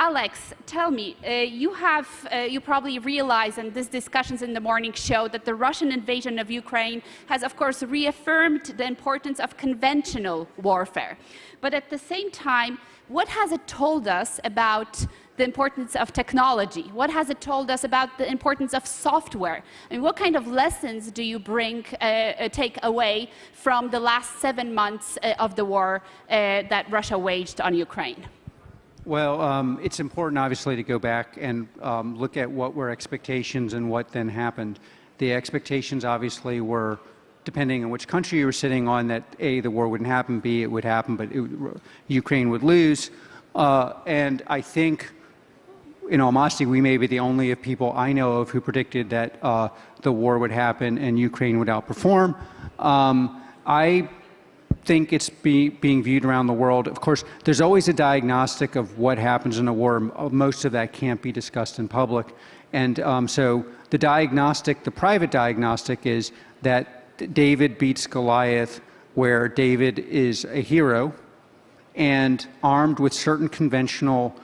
Alex, tell me, you probably realize, and these discussions in the morning show, that the Russian invasion of Ukraine has, of course, reaffirmed the importance of conventional warfare. But at the same time, what has it told us about the importance of technology? What has it told us about the importance of software? I mean, what kind of lessons do you take away from the last 7 months of the war that Russia waged on Ukraine? Well, it's important, obviously, to go back and look at what were expectations and what then happened. The expectations, obviously, were, depending on which country you were sitting on, that A, the war wouldn't happen, B, it would happen, but Ukraine would lose. And I think, in all honesty, we may be the only people I know of who predicted that the war would happen and Ukraine would outperform. I think it's being viewed around the world. Of course, there's always a diagnostic of what happens in a war. Most of that can't be discussed in public. And so the diagnostic, the private diagnostic, is that David beats Goliath, where David is a hero and armed with certain conventional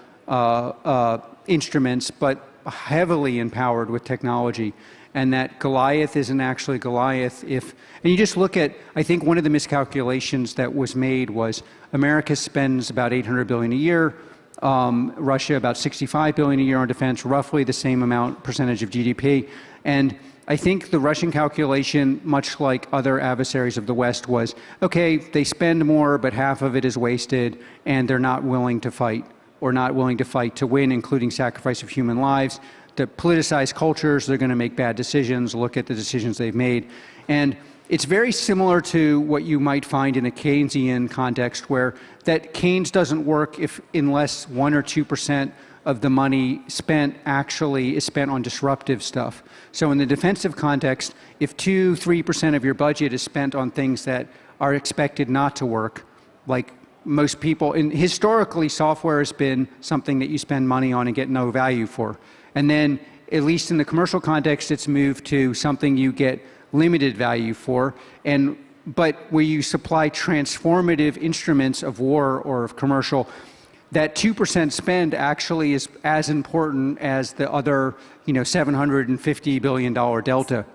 instruments, but heavily empowered with technology. And that Goliath isn't actually Goliath and you just look at, I think one of the miscalculations that was made was America spends about $800 billion a year, Russia about $65 billion a year on defense, roughly the same percentage of GDP. And I think the Russian calculation, much like other adversaries of the West, was, okay, they spend more, but half of it is wasted, and they're not willing to fight, or not willing to fight to win, including sacrifice of human lives. The politicized cultures, they're going to make bad decisions, look at the decisions they've made. And it's very similar to what you might find in a Keynesian context, where that Keynes doesn't work unless 1 or 2% of the money spent actually is spent on disruptive stuff. So in the defensive context, if 2-3% of your budget is spent on things that are expected not to work, like most people, and historically software has been something that you spend money on and get no value for. And then, at least in the commercial context, it's moved to something you get limited value for, but where you supply transformative instruments of war or of commercial, that 2% spend actually is as important as the other, $750 billion delta.